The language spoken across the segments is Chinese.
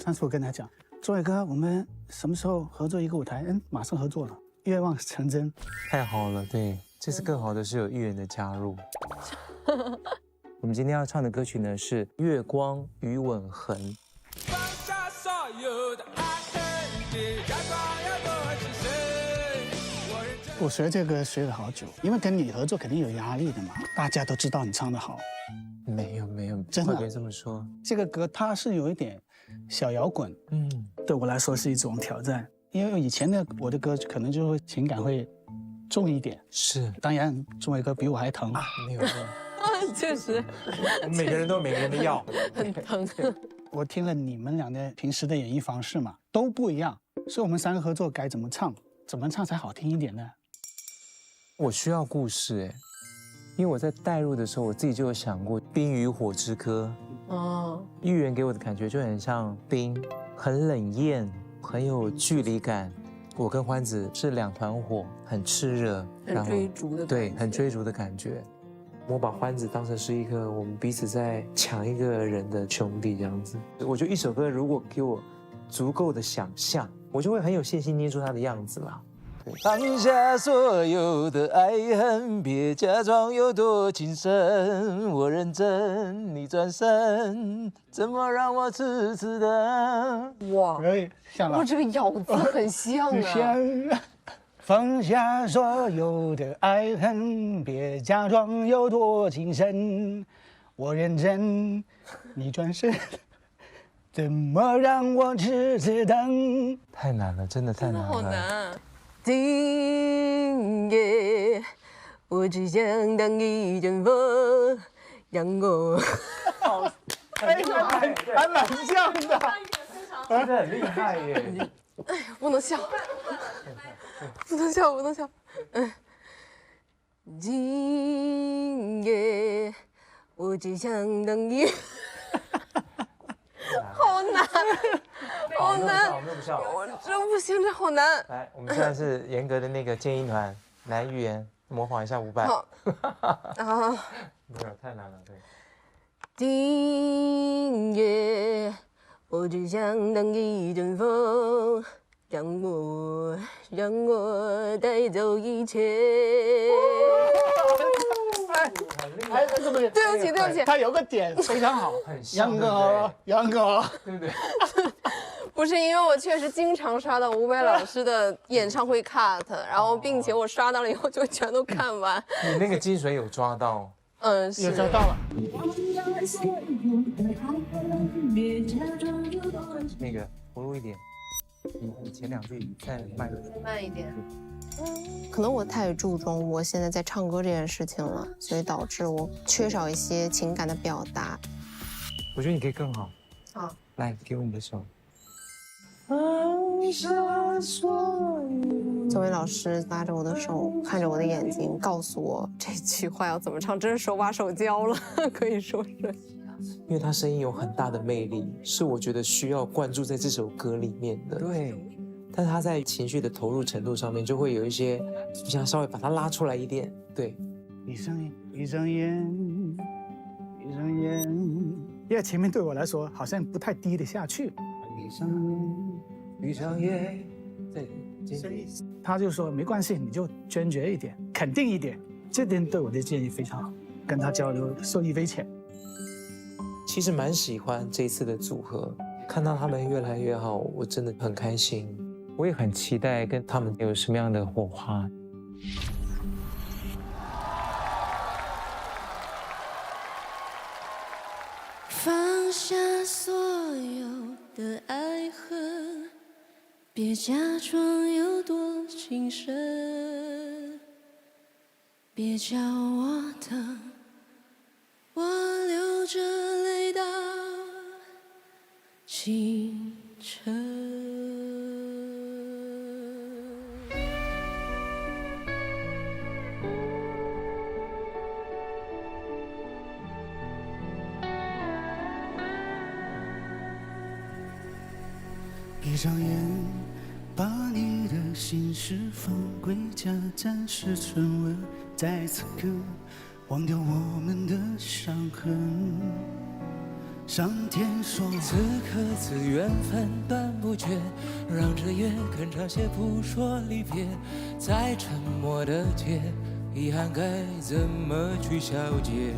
上次我跟他讲，周伟哥，我们什么时候合作一个舞台？马上合作了，愿望成真。太好了，对，这次更好的是有艺人的加入。我们今天要唱的歌曲呢是《月光与吻痕》。放下所有的爱恨，别假装要多情深。我学这个学了好久，因为跟你合作肯定有压力的嘛。大家都知道你唱得好，没有，真的别这么说。这个歌它是有一点小摇滚，对我来说是一种挑战。因为以前的我的歌可能就会情感会重一点。是，当然钟伟哥比我还疼。没有。确实，我们每个人都有每个人的药，很疼。我听了你们俩的平时的演绎方式嘛，都不一样，所以我们3个合作该怎么唱才好听一点呢？我需要故事哎，因为我在带入的时候，我自己就有想过《冰与火之歌》哦，玉媛给我的感觉就很像冰，很冷艳，很有距离感。我跟欢子是2团火，很炽热，很追逐的，对，很追逐的感觉。我把欢子当成是一个我们彼此在抢一个人的兄弟这样子。我觉得一首歌如果给我足够的想象，我就会很有信心捏出他的样子啦。放下所有的爱恨，别假装有多情深。我认真，你转身，怎么让我痴痴的？哇，像了。哇，这个咬字很像啊。放下所有的爱恨，别假装有多情深。我认真，你转身，怎么让我痴痴等？太难了，真的太难了。好难。今夜，我只想当一阵风，让我。还蛮像的，真的很厉害耶。哎呀，不能笑，不能笑，不能笑。今夜，我只想当一。好难，好难，我真不行，这好难。来，我们现在是严格的那个建议团，来预言模仿一下伍佰。好，啊，没有，太难了，对。今夜，我只想当一阵风，让我带走一切。哎，对不起，对不起，他有个点非常好，很像杨哥，对不对？不是因为我确实经常刷到伍佰老师的演唱会 cut， 然后并且我刷到了以后就全都看完。你那个精髓有抓到，是有抓到了。那个投入一点，你前2句再慢一点。可能我太注重我现在在唱歌这件事情了，所以导致我缺少一些情感的表达。我觉得你可以更好。好，来，给我你的手。作为老师拉着我的手，看着我的眼睛，告诉我这句话要怎么唱，真是手把手教了，可以说是。因为他声音有很大的魅力，是我觉得需要灌注在这首歌里面的。对。但是他在情绪的投入程度上面，就会有一些，你想稍微把它拉出来一点。对。闭上眼，因为前面对我来说好像不太低得下去。闭上眼，对，他就说没关系，你就坚决一点，肯定一点，这点对我的建议非常好，跟他交流受益匪浅。其实蛮喜欢这一次的组合，看到他们越来越好，我真的很开心。我也很期待跟他们有什么样的火花。放下所有的爱恨，别假装有多情深，别叫我等，我流着泪到清晨。闭上眼，把你的心事放归家，暂时沉稳，在此刻忘掉我们的伤痕。上天说，此刻此缘分断不绝，让这夜更长些，不说离别，在沉默的街，遗憾该怎么去消解？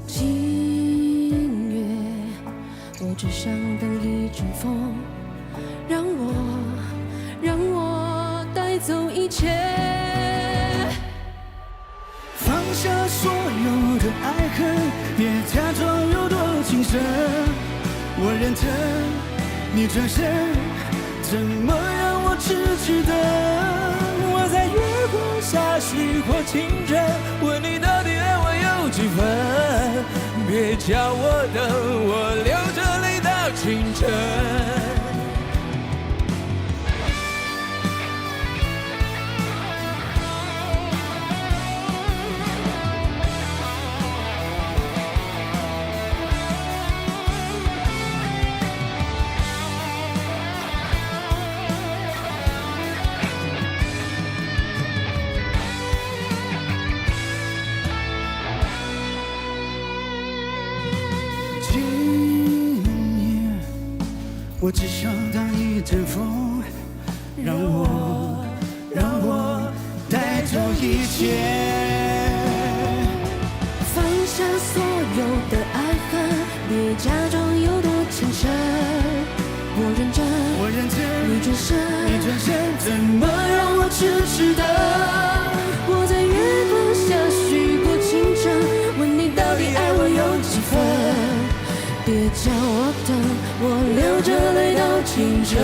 今夜，我只想等一阵风，让我带走一切。放下所有的爱恨，别假装有多情深。我认真，你转身，怎么让我痴痴等？我在月光下许过情真，问你到底爱我有几分？别叫我等，我流着泪到清晨。我只想当一阵风，让我带走一切。放下所有的爱恨，别假装有多情深。我认真，你转身，怎么让我痴痴等？我在月光下许过情真，问你到底爱我有几分？别叫我等，我流着泪到清晨。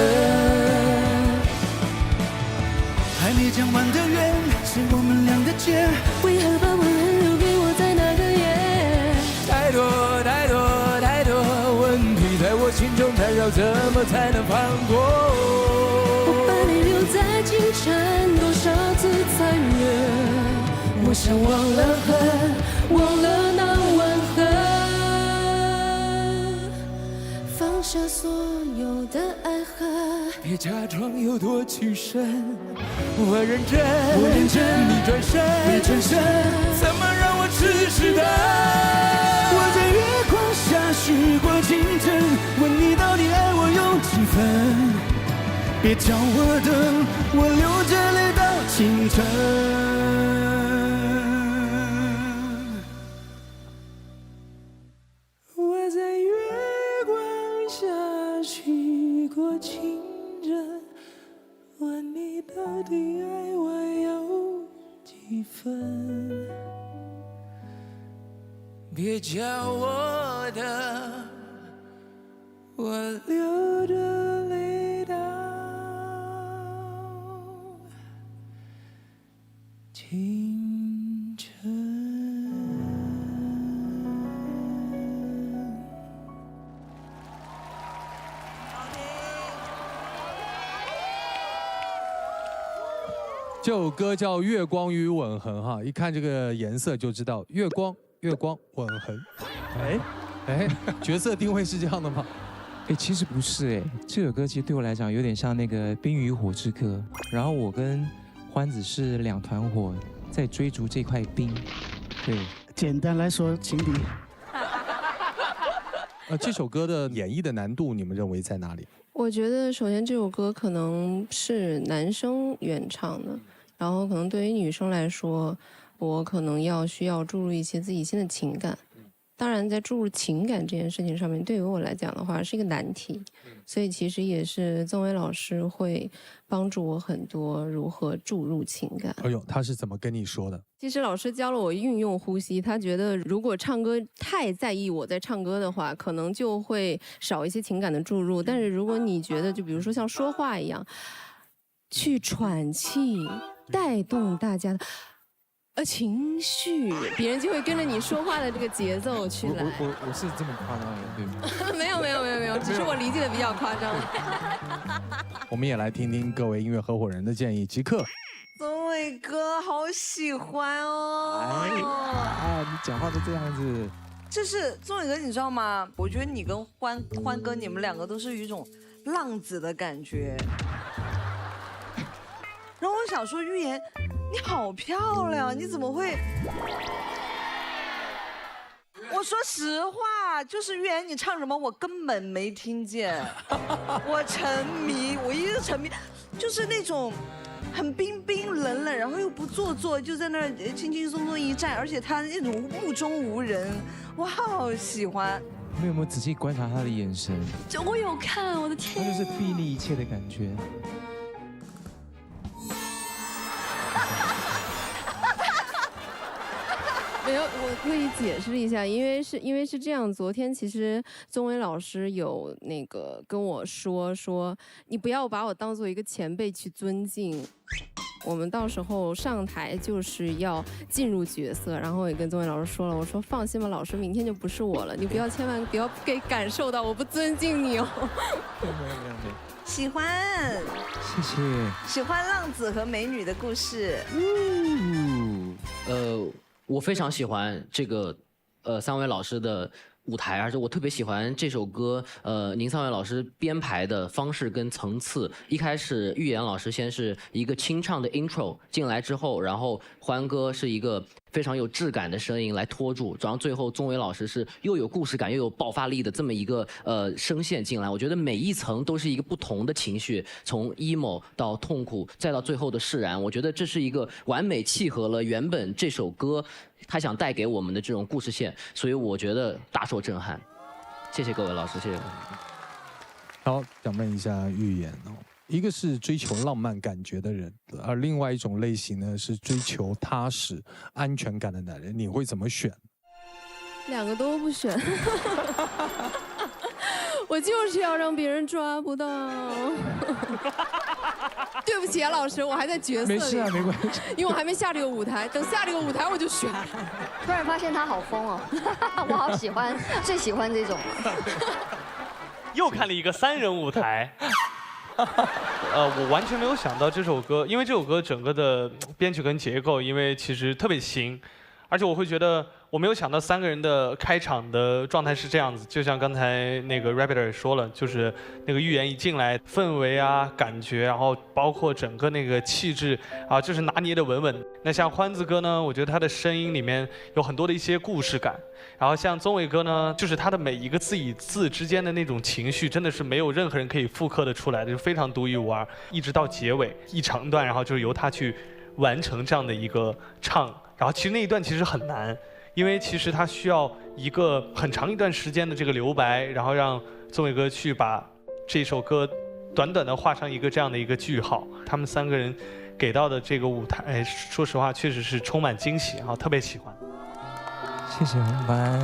还没讲完的缘，是我们俩的结。为何把吻痕留给我在那个夜？太多问题在我心中缠绕，怎么才能放过？我把你留在清晨，多少次残忍？我想忘了恨，忘了那吻痕。放下所有的爱恨，别假装有多情深。我认真，你转身，怎么让我痴痴等？我在月光下许过情真，问你到底爱我有几分？别叫我等，我流着泪到清晨。我在月光下许过情真，问你到底爱我有几分？别叫我等，我流着泪到清晨。这首歌叫《月光与吻痕》哈，一看这个颜色就知道月光吻痕。哎，角色定位是这样的吗？哎，其实不是哎，这首歌其实对我来讲有点像那个《冰与火之歌》，然后我跟欢子是两团火在追逐这块冰。对，简单来说，情敌。这首歌的演绎的难度，你们认为在哪里？我觉得首先这首歌可能是男生原唱的，然后可能对于女生来说，我可能需要注入一些自己新的情感。当然，在注入情感这件事情上面，对于我来讲的话是一个难题，所以其实也是曾伟老师会帮助我很多如何注入情感。哎呦，他是怎么跟你说的？其实老师教了我运用呼吸，他觉得如果唱歌太在意我在唱歌的话，可能就会少一些情感的注入。但是如果你觉得就比如说像说话一样，去喘气，带动大家的情绪，别人就会跟着你说话的这个节奏去来。我是这么夸张的，对吗？没有，只是我理解的比较夸张。我们也来听听各位音乐合伙人的建议。即刻，宗伟哥好喜欢哦！哎，你讲话都这样子。就是宗伟哥，你知道吗？我觉得你跟欢哥，你们两个都是有一种浪子的感觉。然后我想说，玉妍，你好漂亮，你怎么会？我说实话，呀，就是预言你唱什么我根本没听见，我沉迷，我一直沉迷，就是那种很冰冰冷冷，然后又不做作，就在那儿轻轻松松一站，而且他那种目中无人，我好喜欢。你有没有仔细观察他的眼神？我有看，我的天，他就是睥睨一切的感觉。没有，我可以解释一下，因为是这样，昨天其实宗纬老师有那个跟我说你不要把我当做一个前辈去尊敬，我们到时候上台就是要进入角色，然后我也跟宗纬老师说了，我说放心吧，老师明天就不是我了，你千万不要给感受到我不尊敬你哦。喜欢，谢谢。喜欢浪子和美女的故事。我非常喜欢这个三位老师的舞台，而且我特别喜欢这首歌，您三位老师编排的方式跟层次。一开始预言老师先是一个清唱的 intro 进来之后，然后欢哥是一个非常有质感的声音来拖住，然后最后宗纬老师是又有故事感又有爆发力的这么一个声线进来。我觉得每一层都是一个不同的情绪，从 emo 到痛苦，再到最后的释然。我觉得这是一个完美契合了原本这首歌他想带给我们的这种故事线，所以我觉得大受震撼。谢谢各位老师，谢谢。好，想问一下预言哦，一个是追求浪漫感觉的人，而另外一种类型呢是追求踏实、安全感的男人，你会怎么选？两个都不选。我就是要让别人抓不到。对不起啊，老师，我还在角色里。没事啊，没关系。因为我还没下这个舞台，等下这个舞台我就选。突然发现他好疯哦，我好喜欢，最喜欢这种了。又看了一个3人舞台。我完全没有想到这首歌，因为这首歌整个的编曲跟结构，因为其实特别新，而且我会觉得我没有想到3个人的开场的状态是这样子，就像刚才那个 Rabbit 也说了，就是那个预言一进来，氛围啊、感觉，然后包括整个那个气质啊，就是拿捏的稳稳。那像欢子哥呢，我觉得他的声音里面有很多的一些故事感，然后像宗纬哥呢，就是他的每一个字与字之间的那种情绪，真的是没有任何人可以复刻的出来的，就非常独一无二。一直到结尾一长段，然后就是由他去完成这样的一个唱，然后其实那一段其实很难。因为其实他需要一个很长一段时间的这个留白，然后让宗纬哥去把这首歌短短的画上一个这样的一个句号。他们3个人给到的这个舞台，说实话确实是充满惊喜，然后特别喜欢。谢谢红白。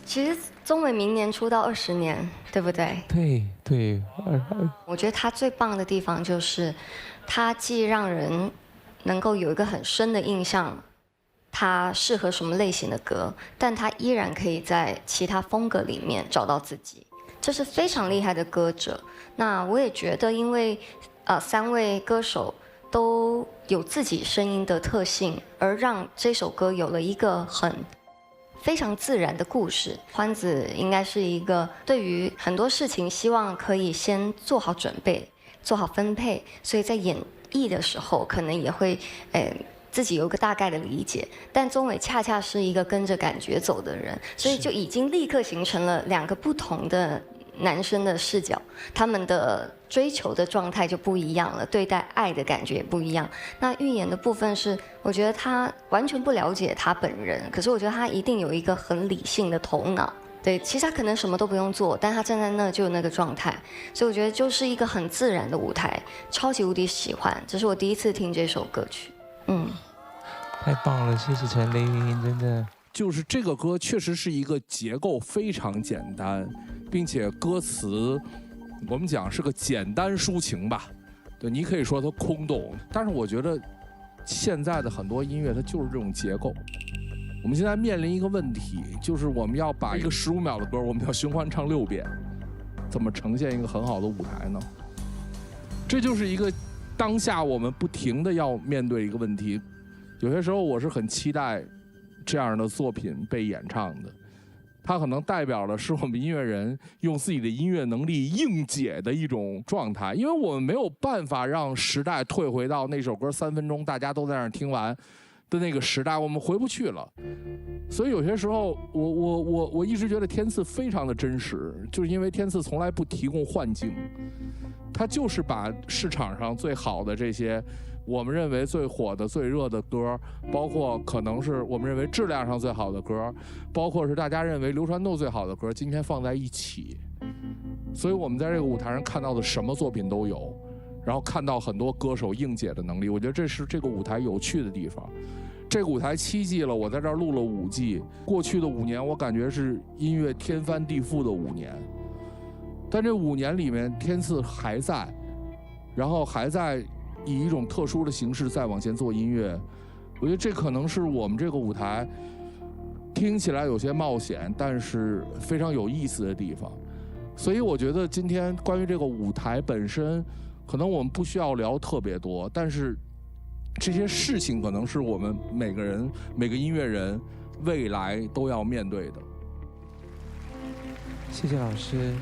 其实宗纬明年出道20年，对不对？对。我觉得他最棒的地方就是，他既让人能够有一个很深的印象。他适合什么类型的歌，但他依然可以在其他风格里面找到自己，这是非常厉害的歌者。那我也觉得，因为3位歌手都有自己声音的特性，而让这首歌有了一个非常自然的故事。欢子应该是一个对于很多事情希望可以先做好准备、做好分配，所以在演绎的时候可能也会自己有个大概的理解，但宗纬恰恰是一个跟着感觉走的人，所以就已经立刻形成了2个不同的男生的视角，他们的追求的状态就不一样了，对待爱的感觉也不一样。那预言的部分是，我觉得他完全不了解他本人，可是我觉得他一定有一个很理性的头脑。对，其实他可能什么都不用做，但他站在那就有那个状态，所以我觉得就是一个很自然的舞台，超级无敌喜欢。这是我第一次听这首歌曲。太棒了，谢谢陈琳，真的。就是这个歌确实是一个结构非常简单，并且歌词我们讲是个简单抒情吧。对，你可以说它空洞，但是我觉得现在的很多音乐它就是这种结构。我们现在面临一个问题，就是我们要把一个15秒的歌，我们要循环唱6遍，怎么呈现一个很好的舞台呢？这就是一个当下我们不停的要面对一个问题。有些时候我是很期待这样的作品被演唱的，它可能代表的是我们音乐人用自己的音乐能力应解的一种状态，因为我们没有办法让时代退回到那首歌3分钟大家都在那儿听完，的那个时代，我们回不去了。所以有些时候，我一直觉得天赐非常的真实，就是因为天赐从来不提供幻境，他就是把市场上最好的这些我们认为最火的、最热的歌，包括可能是我们认为质量上最好的歌，包括是大家认为流传度最好的歌，今天放在一起。所以我们在这个舞台上看到的什么作品都有，然后看到很多歌手应解的能力，我觉得这是这个舞台有趣的地方。这个舞台7季了，我在这儿录了5季，过去的5年我感觉是音乐天翻地覆的5年，但这5年里面天赐还在，然后还在以一种特殊的形式再往前做音乐，我觉得这可能是我们这个舞台听起来有些冒险，但是非常有意思的地方。所以我觉得今天关于这个舞台本身，可能我们不需要聊特别多，但是这些事情可能是我们每个人、每个音乐人未来都要面对的。谢谢老师。